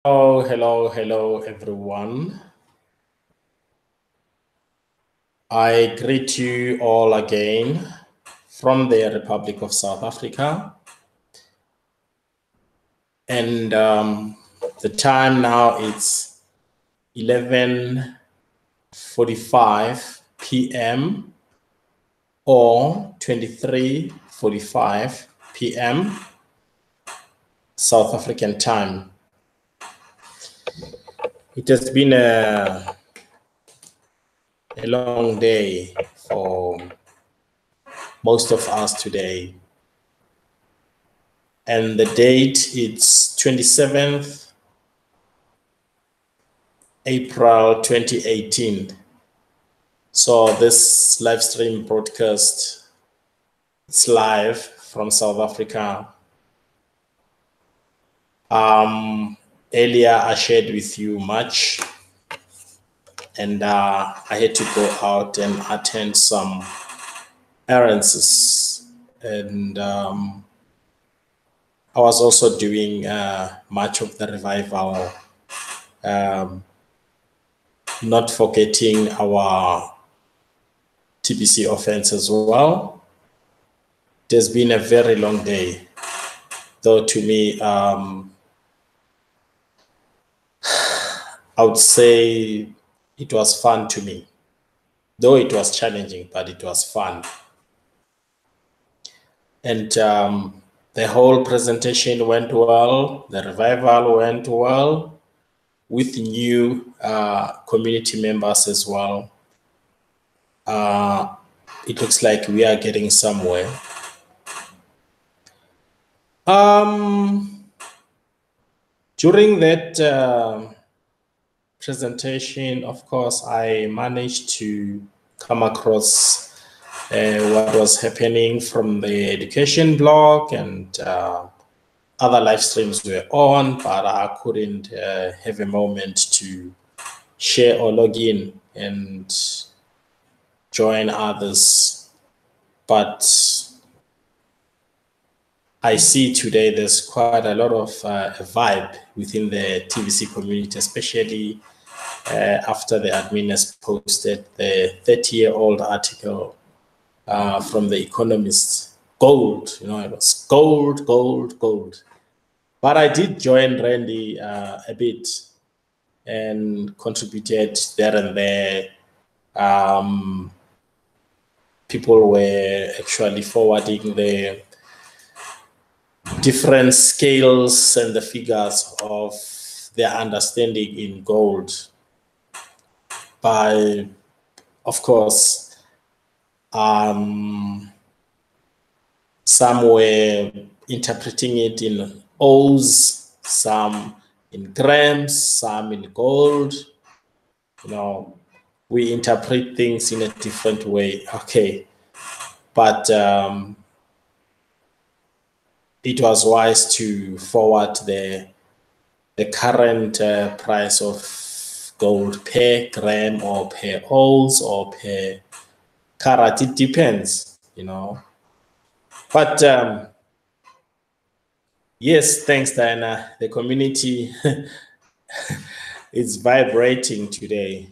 Hello, everyone. I greet you all again from the Republic of South Africa. And the time now is 11:45 p.m. or 23:45 p.m. South African time. It has been a long day for most of us today. And the date is 27th April 2018. So this live stream broadcast, it's live from South Africa. Earlier I shared with you much, and I had to go out and attend some errands, and I was also doing much of the revival, not forgetting our TBC offense as well. It has been a very long day, though to me, I would say it was fun to me, though it was challenging, but it was fun. And the whole presentation went well, the revival went well, with new community members as well. It looks like we are getting somewhere. During that presentation, of course, I managed to come across what was happening from the education blog, and other live streams were on, but I couldn't have a moment to share or log in and join others. But I see today there's quite a lot of vibe within the TVC community, especially after the admin has posted the 30-year-old article from The Economist. Gold, it was gold. But I did join Randy a bit and contributed there and there. People were actually forwarding the different scales and the figures of their understanding in gold. By, of course, some were interpreting it in O's, some in grams, some in gold. We interpret things in a different way. Okay, but it was wise to forward the current price of gold per gram or per ounce or per carat. It depends, But yes, thanks, Diana. The community is vibrating today.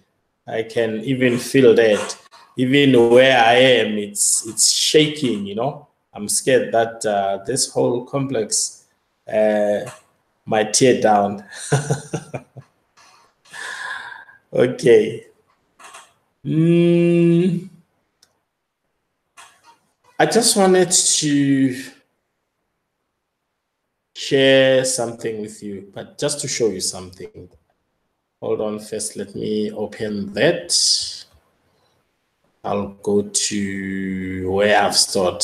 I can even feel that. Even where I am, it's shaking, I'm scared that this whole complex might tear down. Okay. I just wanted to share something with you, but just to show you something. Hold on first, let me open that. I'll go to where I've stored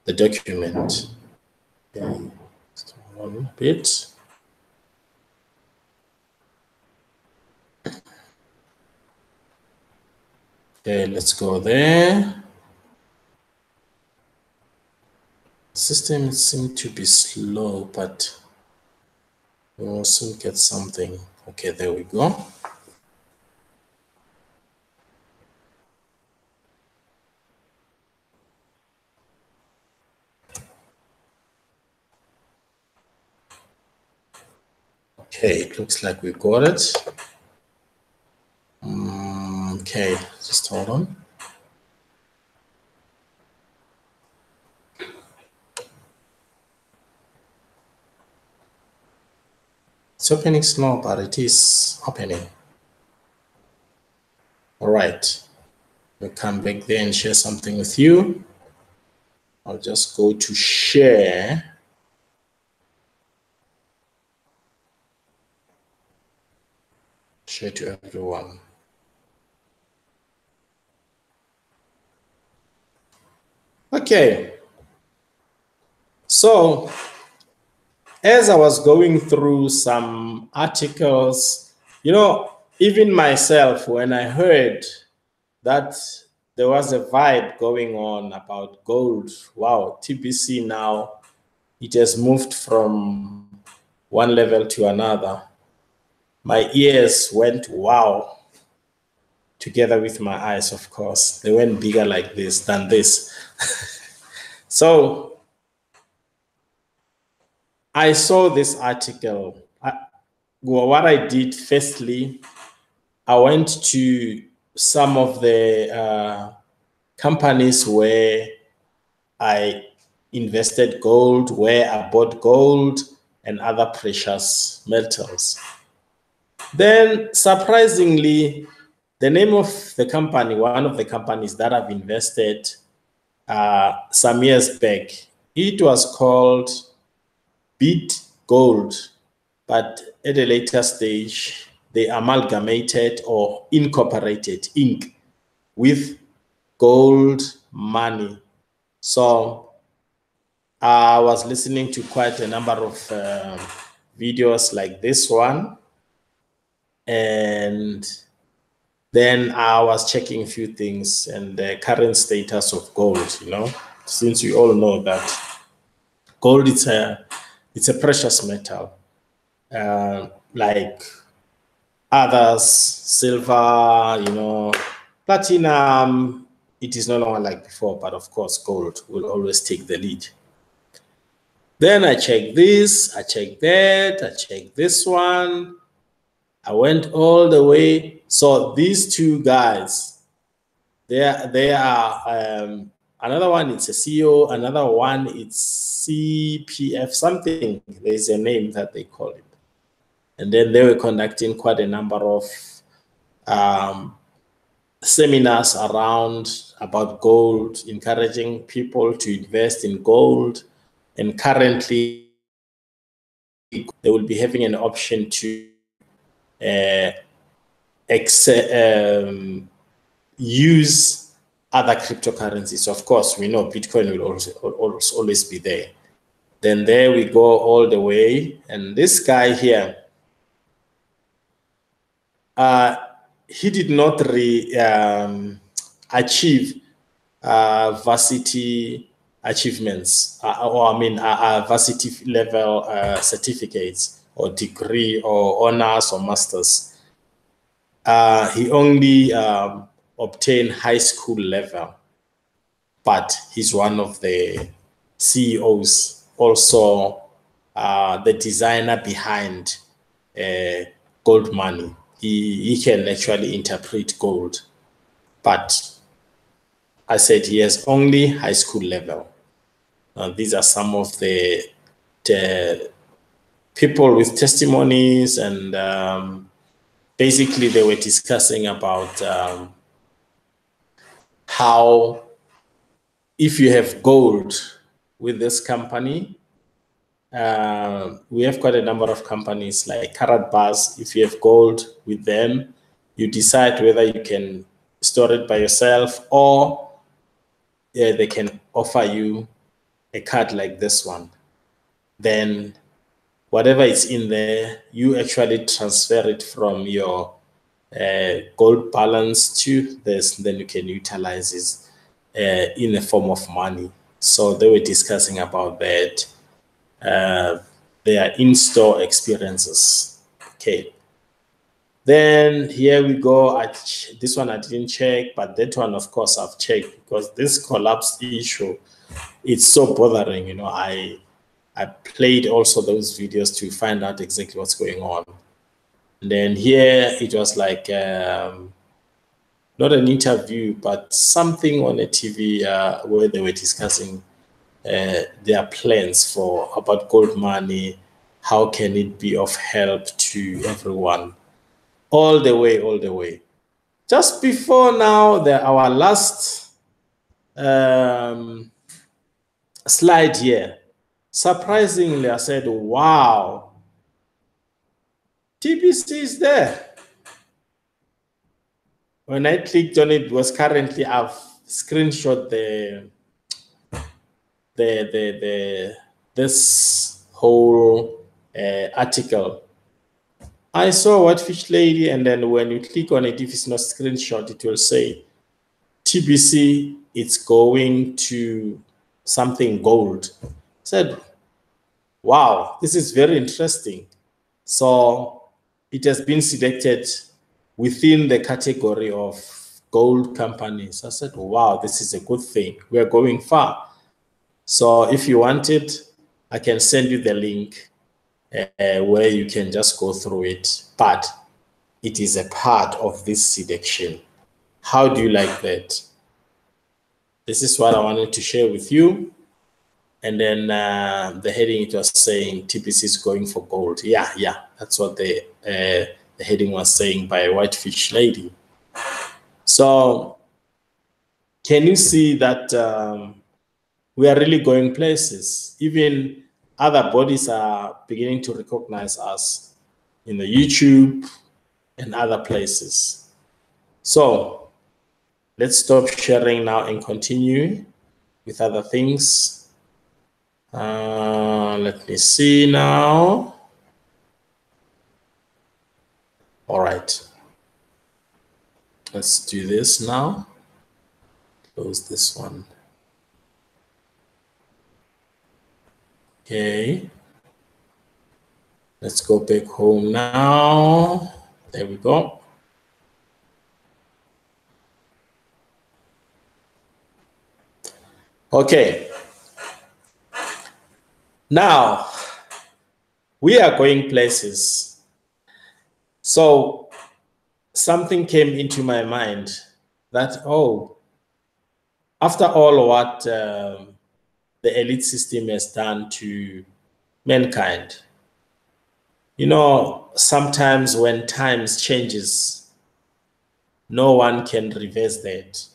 the document. Okay, just one bit. Okay, let's go there. System seems to be slow, but we'll soon get something. Okay, there we go. Okay, it looks like we got it. Okay, just hold on. It's opening slow, but it is opening. All right, we'll come back there and share something with you. I'll just go to share. Share to everyone. Okay. So, as I was going through some articles, you know, even myself, when I heard that there was a vibe going on about gold, wow, TBC now, it has moved from one level to another. My ears went wow, together with my eyes, of course. They went bigger like this than this. So I saw this article. What I did, firstly, I went to some of the companies where I invested gold, where I bought gold and other precious metals. Then, surprisingly, the name of the company, one of the companies that I've invested some years back, it was called Bit Gold, but at a later stage, they amalgamated or incorporated Inc. with Gold Money. So I was listening to quite a number of videos like this one, and then I was checking a few things and the current status of gold. You know, since we all know that gold it's a precious metal, like others, silver, you know, platinum. It is no longer like before, but of course, gold will always take the lead. Then I checked this, I checked that, I checked this one. I went all the way. So these two guys, they are another one. It's a CEO. Another one it's CPF something. There's a name that they call it. And then they were conducting quite a number of seminars around about gold, encouraging people to invest in gold. And currently, they will be having an option to use other cryptocurrencies. Of course, we know Bitcoin will always be there. Then there we go all the way. And this guy here, he did not achieve varsity achievements, varsity level certificates or degree or honors or masters. He only obtained high school level, but he's one of the CEOs, also the designer behind Gold Money. He can actually interpret gold, but I said he has only high school level. These are some of the people with testimonies, and basically they were discussing about how if you have gold with this company, we have quite a number of companies like Karat Bars. If you have gold with them, you decide whether you can store it by yourself or they can offer you a card like this one. Then whatever is in there, you actually transfer it from your gold balance to this, then you can utilize it in the form of money. So they were discussing about that. Their in-store experiences. Okay. Then here we go. This one I didn't check, but that one, of course, I've checked because this collapse issue, it's so bothering. You know, I played also those videos to find out exactly what's going on. And then here it was like not an interview, but something on a TV where they were discussing their plans for about gold money. How can it be of help to everyone? All the way. Just before now, our last slide here, surprisingly, I said, wow, TBC is there. When I clicked on it, was currently, I've screenshot this whole article. I saw Whitefish Lady, and then when you click on it, if it's not screenshot, it will say TBC, it's going to something gold. I said, wow, this is very interesting. So it has been selected within the category of gold companies. I said, wow, this is a good thing. We're going far. So if you want it, I can send you the link where you can just go through it. But it is a part of this selection. How do you like that? This is what I wanted to share with you. And then the heading, it was saying TBC is going for gold. Yeah, that's what the heading was saying by Whitefish Lady. So can you see that we are really going places? Even other bodies are beginning to recognize us in the YouTube and other places. So let's stop sharing now and continue with other things. Let me see now. All right. Let's do this now. Close this one. Okay. Let's go back home now. There we go. Okay. Now, we are going places. So something came into my mind that, oh, after all what the elite system has done to mankind, you know, sometimes when times changes, no one can reverse that.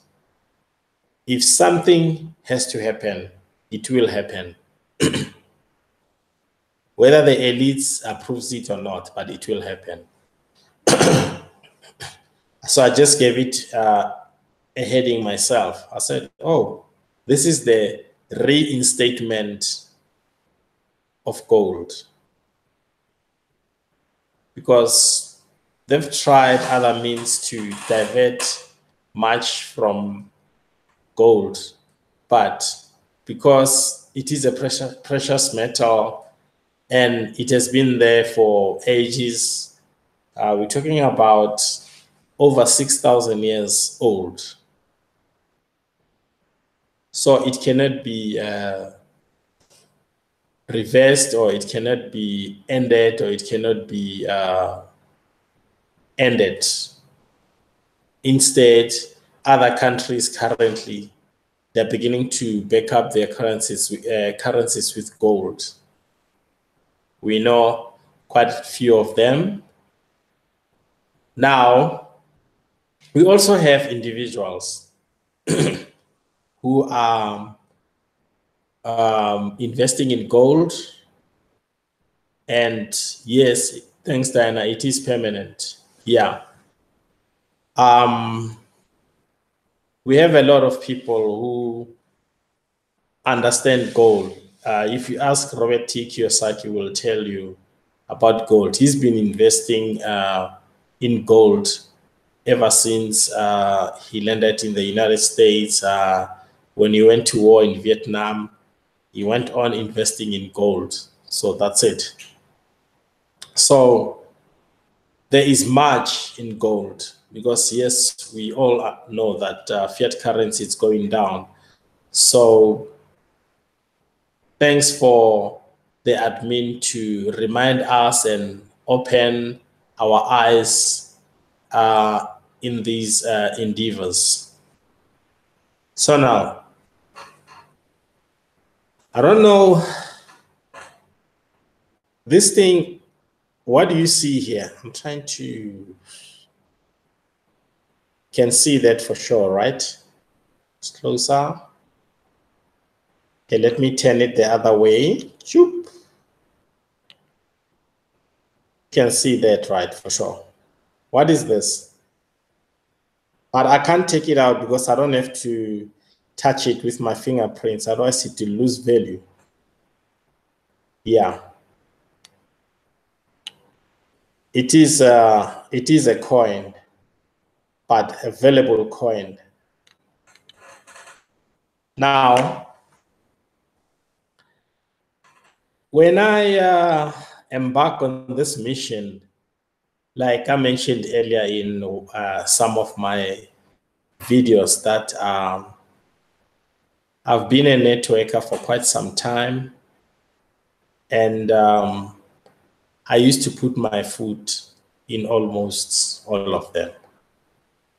If something has to happen, it will happen. Whether the elites approves it or not, but it will happen. So I just gave it a heading myself. I said, oh, this is the reinstatement of gold. Because they've tried other means to divert much from gold, but because it is a precious metal and it has been there for ages, we're talking about over 6,000 years old. So it cannot be reversed, or it cannot be ended, or it cannot be ended. Instead, other countries currently, they're beginning to back up their currencies with gold. We know quite a few of them. Now, we also have individuals who are investing in gold. And yes, thanks, Diana, it is permanent. Yeah. We have a lot of people who understand gold. If you ask Robert T. Kiyosaki, will tell you about gold. He's been investing in gold ever since he landed in the United States. When he went to war in Vietnam, he went on investing in gold. So that's it. So there is much in gold because, yes, we all know that fiat currency is going down. So thanks for the admin to remind us and open our eyes in these endeavors. So now, I don't know, this thing, what do you see here? I'm trying to, can see that for sure, right? It's closer. Okay, let me turn it the other way. Choop. Can see that, right, for sure. What is this? But I can't take it out because I don't have to touch it with my fingerprints, otherwise it will lose value. Yeah. It is a coin, but a valuable coin. Now, when I embark on this mission, like I mentioned earlier in some of my videos, that I've been a networker for quite some time, and I used to put my foot in almost all of them.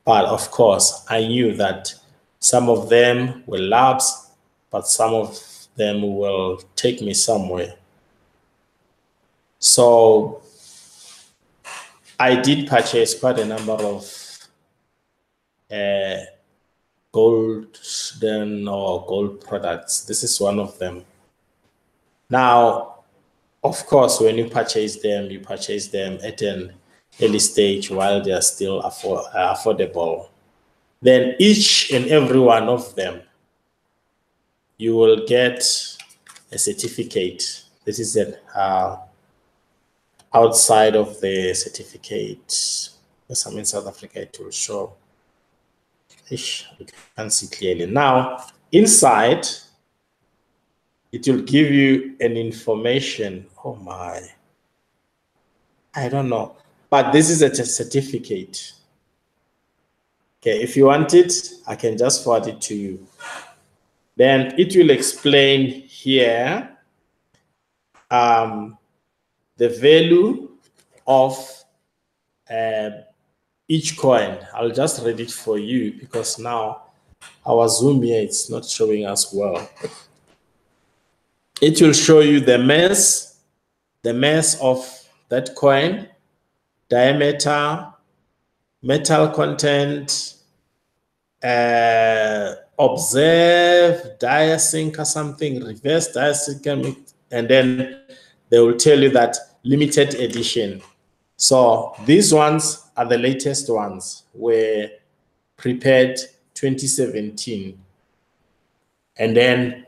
But of course, I knew that some of them were labs, but some of them will take me somewhere. So I did purchase quite a number of golden or gold products. This is one of them. Now, of course, when you purchase them at an early stage while they are still affordable. Then each and every one of them, you will get a certificate. This is an outside of the certificate. Yes, I'm in South Africa, it will show. You can't see clearly. Now, inside, it will give you an information. Oh my, I don't know. But this is a certificate. Okay, if you want it, I can just forward it to you. Then it will explain here the value of each coin. I'll just read it for you because now our Zoom here, it's not showing us well. It will show you the mass of that coin, diameter, metal content, observe diasync or something, reverse diasync, and then they will tell you that limited edition. So these ones are the latest ones, were prepared 2017. And then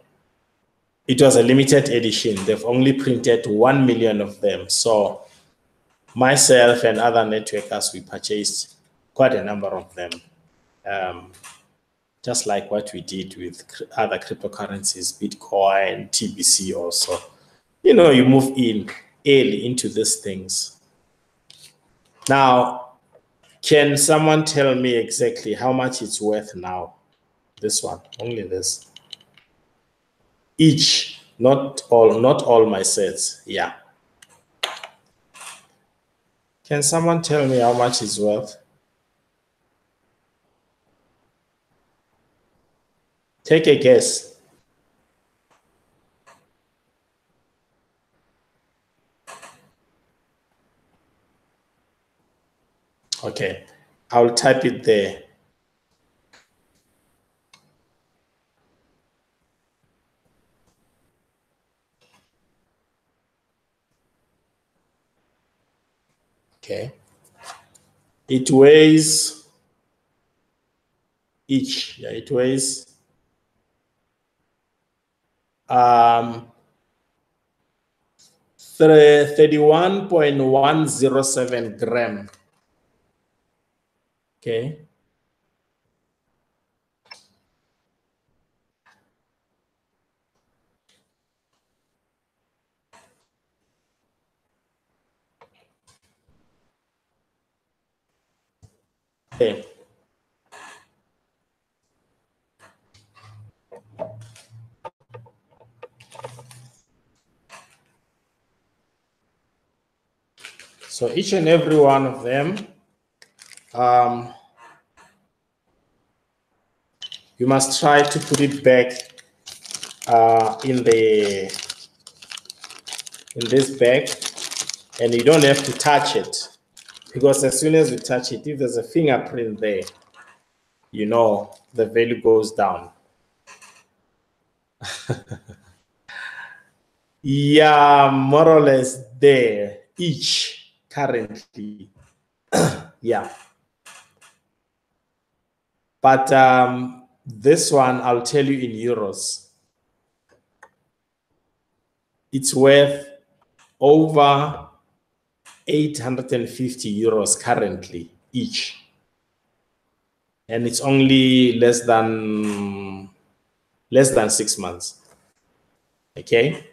it was a limited edition. They've only printed 1 million of them. So myself and other networkers, we purchased quite a number of them. Just like what we did with other cryptocurrencies, Bitcoin, TBC also. You know, you move in early into these things. Now, can someone tell me exactly how much it's worth now? This one, only this. Each, not all my sets. Yeah. Can someone tell me how much it's worth? Take a guess. Okay, I'll type it there. Okay. It weighs each. Yeah, it weighs 31.107 gram. Okay. Okay. So each and every one of them, you must try to put it back in this bag, and you don't have to touch it, because as soon as you touch it, if there's a fingerprint there, you know the value goes down. Yeah, more or less there, each currently. Yeah. But this one, I'll tell you in euros. It's worth over 850 euros currently each. And it's only less than 6 months. Okay?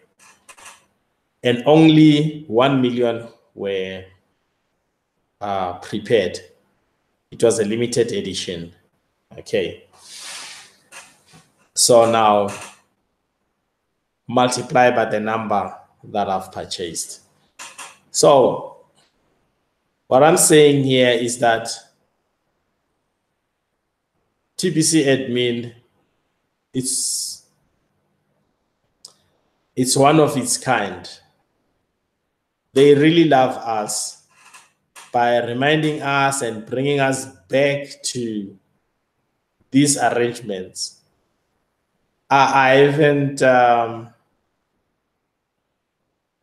And only 1 million were prepared. It was a limited edition. Okay. So now multiply by the number that I've purchased. So what I'm saying here is that TBC admin, it's one of its kind. They really love us by reminding us and bringing us back to these arrangements. I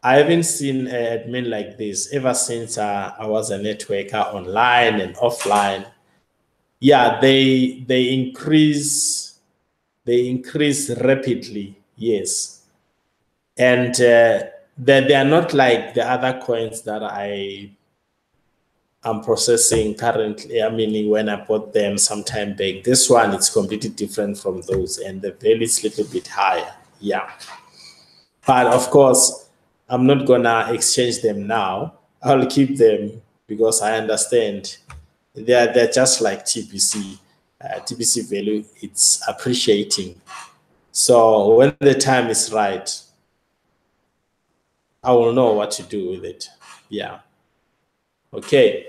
haven't seen an admin like this ever since I was a networker online and offline. Yeah, they increase rapidly, yes, and they are not like the other coins that I'm processing currently. I mean, when I bought them some time back, this one is completely different from those, and the value is a little bit higher. Yeah, but of course, I'm not gonna exchange them now. I'll keep them because I understand they're just like TBC. TBC value, it's appreciating. So when the time is right, I will know what to do with it. Yeah. Okay.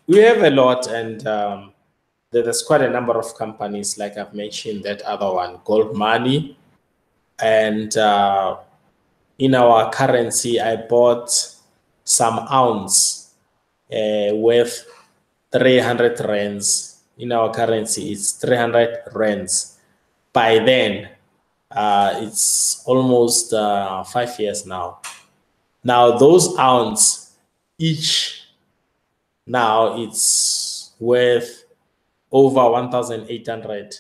We have a lot, and there's quite a number of companies, like I've mentioned, that other one, Gold Money. And in our currency, I bought some ounce worth 300 rands. In our currency, it's 300 rands. By then, it's almost 5 years now. Now, those ounce, each now it's worth over 1,800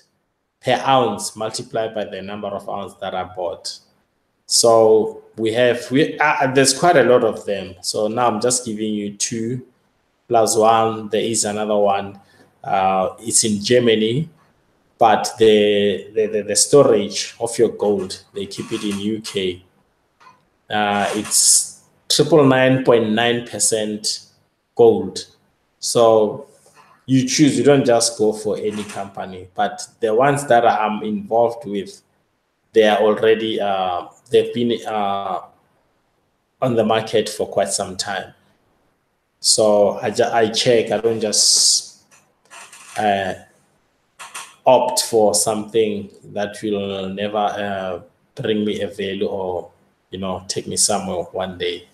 per ounce, multiplied by the number of ounces that I bought. So there's quite a lot of them. So now I'm just giving you 2 plus 1. There is another one. It's in Germany, but the storage of your gold, they keep it in UK. It's 99.9% gold. So you choose, you don't just go for any company, but the ones that I'm involved with, they are already, they've been on the market for quite some time. So I check, I don't just opt for something that will never bring me a value or, take me somewhere one day.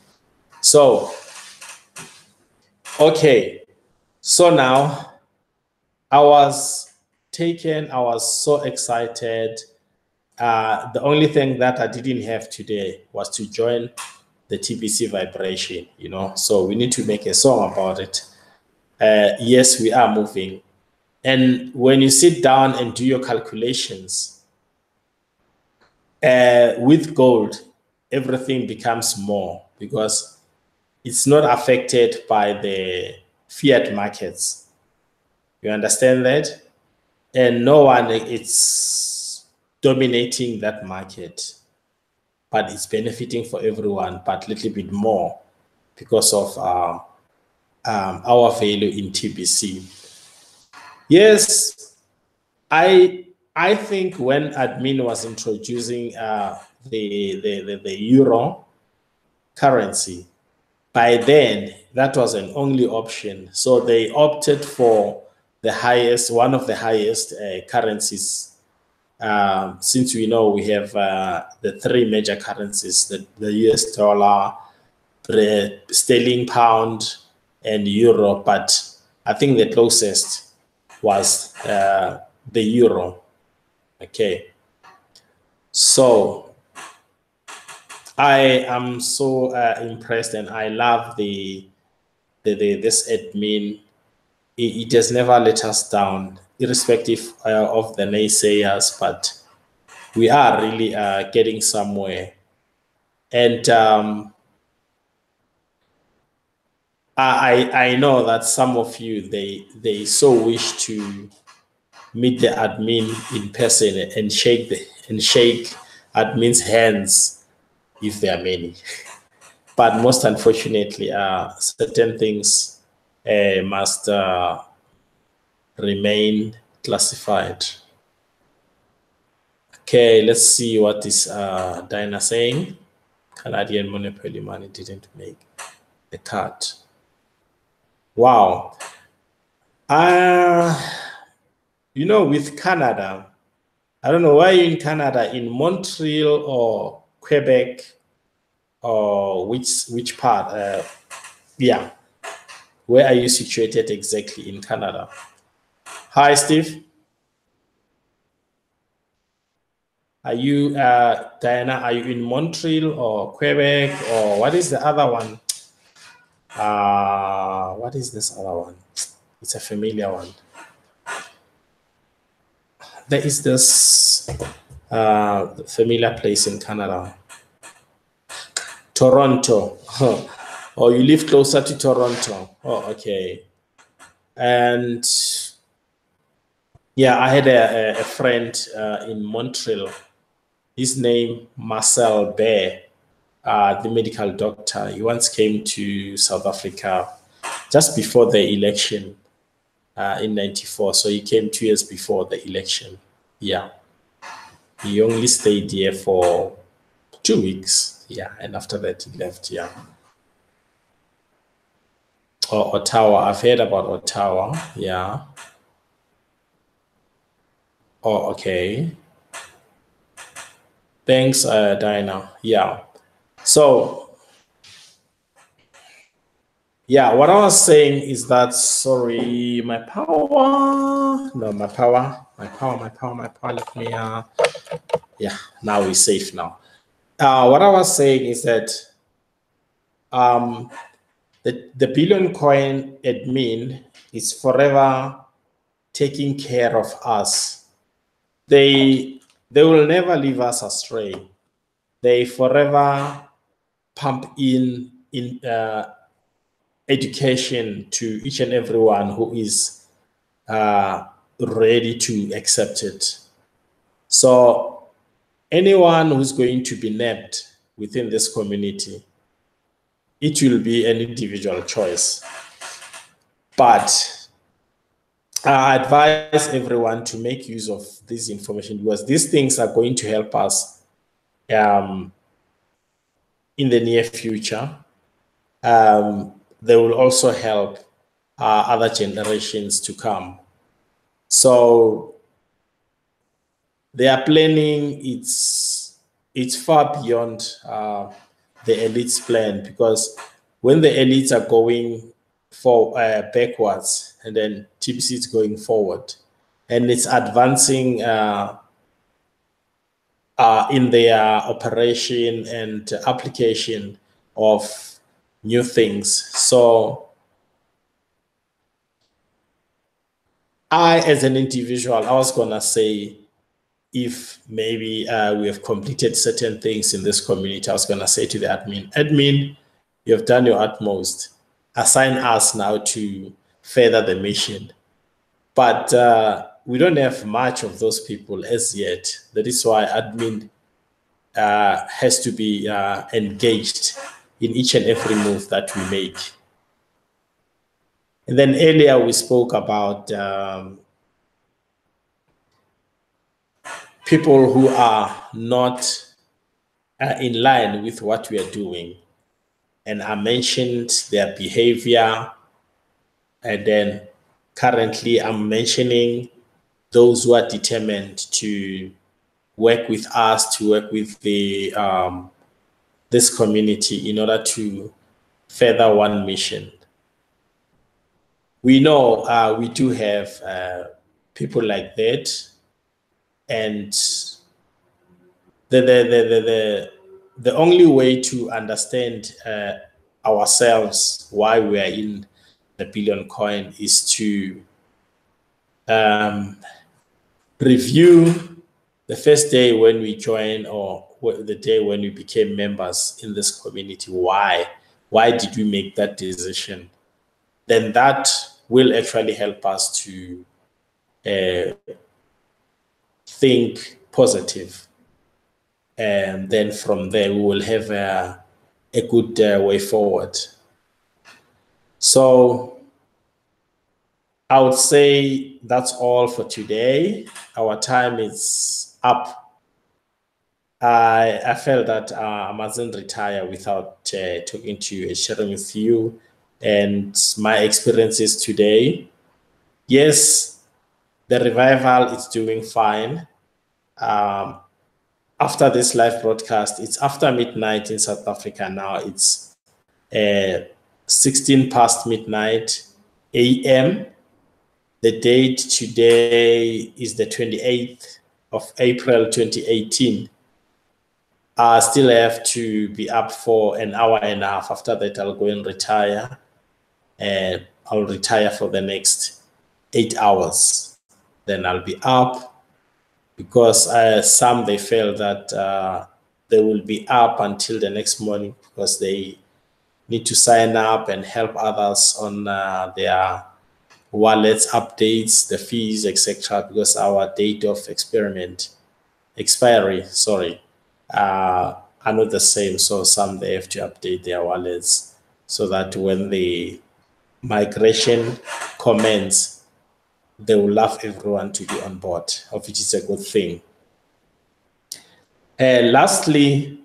So, okay. So now I was so excited. The only thing that I didn't have today was to join the TBC vibration, so we need to make a song about it. Yes, we are moving. And when you sit down and do your calculations, with gold, everything becomes more because it's not affected by the fiat markets. You understand that? And no one it's dominating that market, but it's benefiting for everyone, but a little bit more because of our value in TBC. Yes, I think when admin was introducing the euro currency, by then, that was an only option. So they opted for the highest, one of the highest currencies. Since we know we have the three major currencies, the US dollar, the sterling pound, and euro, but I think the closest was the euro. Okay. So I am so impressed, and I love this admin. It has never let us down, irrespective of the naysayers, but we are really getting somewhere. And I know that some of you, they so wish to meet the admin in person and shake admin's hands if there are many. But most unfortunately, certain things must remain classified. Okay, let's see what is Dinah saying. Canadian monopoly money didn't make the cut. Wow. You know, with Canada, I don't know why you're in Canada, in Montreal or Quebec, or which part? Yeah. Where are you situated exactly in Canada? Hi, Steve. Are you, Diana, are you in Montreal or Quebec, or what is the other one? What is this other one? It's a familiar one. There is this familiar place in Canada. Toronto. Oh, you live closer to Toronto. Oh, okay. And yeah, I had a friend in Montreal. His name, Marcel Bear, the medical doctor. He once came to South Africa just before the election in 94. So he came 2 years before the election. Yeah. He only stayed here for 2 weeks. Yeah. And after that, he left. Yeah. Or Ottawa. I've heard about Ottawa. Yeah. Oh, okay. Thanks, Diana. Yeah. So, yeah, what I was saying is that, sorry, my power. No, my power. Let me, yeah, now we're safe now. What I was saying is that the Billion Coin admin is forever taking care of us. They will never leave us astray. They forever pump in education to each and everyone who is ready to accept it. So anyone who's going to be nabbed within this community, it will be an individual choice. But I advise everyone to make use of this information, because these things are going to help us in the near future. They will also help other generations to come. So their planning, it's far beyond the elites' plan, because when the elites are going for backwards, and then TBC is going forward, and it's advancing in their operation and application of new things. So I, as an individual, I was gonna say, if maybe we have completed certain things in this community, I was gonna say to the admin, you have done your utmost. Assign us now to further the mission. But we don't have much of those people as yet. That is why admin has to be engaged in each and every move that we make. And then earlier we spoke about people who are not in line with what we are doing. and I mentioned their behavior. And then currently I'm mentioning those who are determined to work with us, to work with the this community in order to further one mission. We know we do have people like that, and the only way to understand ourselves why we are in the billion coin is to review the first day when we joined, or the day when we became members in this community. Why did we make that decision? Then that will actually help us to think positive, and then from there we will have a good way forward. So I would say that's all for today. Our time is up. I felt that I mustn't retire without talking to you and sharing with you and my experiences today. Yes, the revival is doing fine. After this live broadcast, it's after midnight in South Africa now. It's 16 past midnight a.m. The date today is the 28th of April 2018. I still have to be up for an hour and a half. After that, I'll go and retire. And I'll retire for the next 8 hours. Then I'll be up, because some, they feel that they will be up until the next morning because they need to sign up and help others on their wallets, updates, the fees, etc. Because our date of expiry, are not the same. So some, they have to update their wallets so that when the migration commence, they will love everyone to be on board, of which is a good thing. Lastly,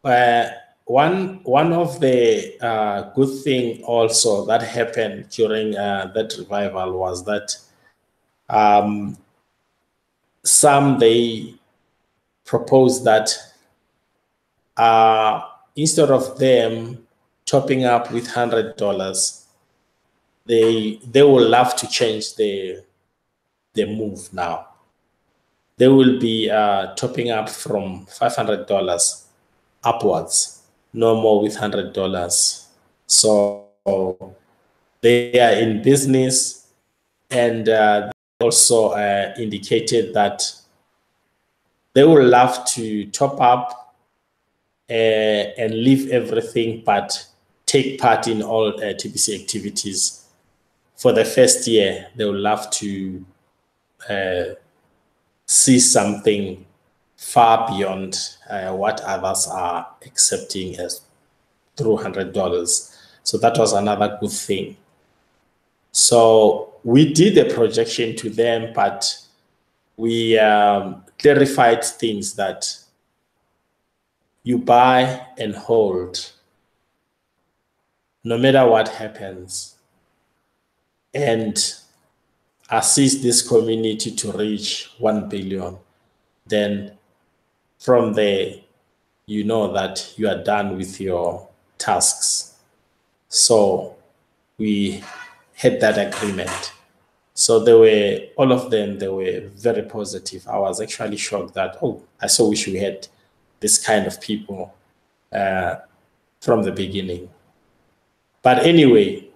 one of the good thing also that happened during that revival was that some, they proposed that instead of them topping up with $100, they will love to change the move now. They will be topping up from $500 upwards, no more with $100. So they are in business, and they also indicated that they will love to top up and leave everything but take part in all TBC activities. For the first year, they would love to see something far beyond what others are accepting as through $100. So that was another good thing. So we did a projection to them, but we clarified things that you buy and hold no matter what happens, and assist this community to reach 1 billion. Then from there, you know that you are done with your tasks. So we had that agreement. So they were, all of them, they were very positive. I was actually shocked that, oh, I so wish we had this kind of people from the beginning. But anyway,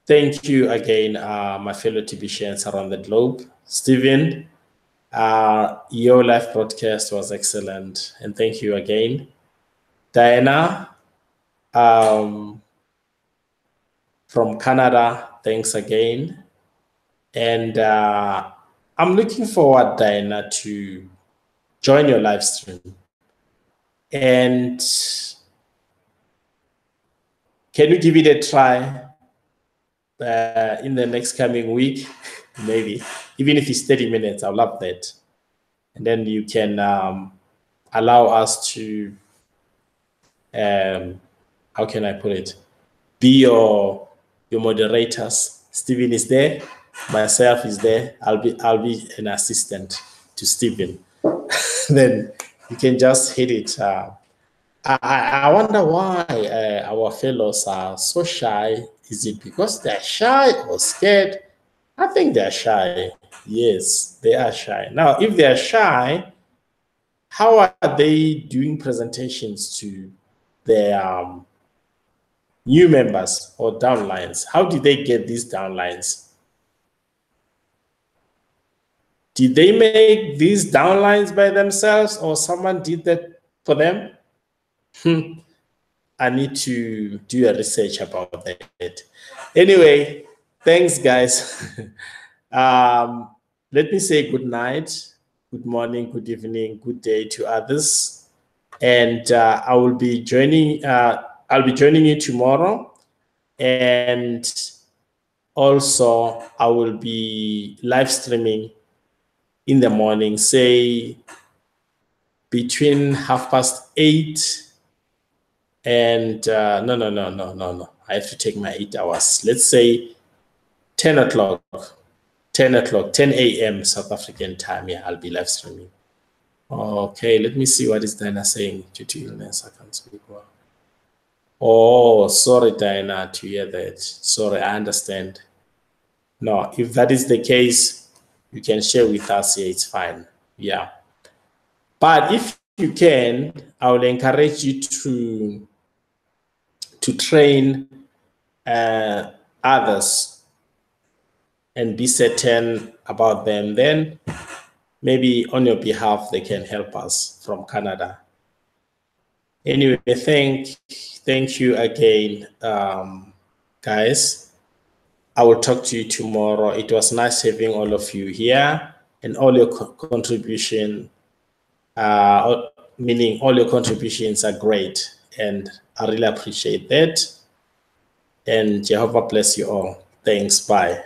thank you again, my fellow TBCians around the globe. Stephen, your live broadcast was excellent, and thank you again. Diana, from Canada, thanks again. And I'm looking forward, Diana, to join your live stream. And can you give it a try in the next coming week? Maybe, even if it's 30 minutes, I'll love that. And then you can allow us to how can I put it? Be your moderators. Stephen is there, myself is there. I'll be an assistant to Stephen. Then you can just hit it. I wonder why our fellows are so shy. Is it because they're shy or scared? I think they're shy. Yes, they are shy. Now, if they're shy, how are they doing presentations to their new members or downlines? How did they get these downlines? Did they make these downlines by themselves or someone did that for them? I need to do a research about that. Anyway, thanks, guys. Let me say good night, good morning, good evening, good day to others. And I will be joining. I'll be joining you tomorrow, and also I will be live streaming in the morning, say between 8:30 and no. I have to take my 8 hours. Let's say 10 o'clock, 10 a.m. South African time. Yeah, I'll be live streaming. Okay, let me see what is Diana saying. Due to illness, I can't speak well. Oh, sorry, Diana, to hear that. Sorry, I understand. No, if that is the case, you can share with us here. It's fine. Yeah. But if you can, I will encourage you to train others and be certain about them. Then maybe on your behalf, they can help us from Canada. Anyway, thank you again, guys. I will talk to you tomorrow. It was nice having all of you here and all your contribution, meaning all your contributions are great. And I really appreciate that. And Jehovah bless you all. Thanks. Bye.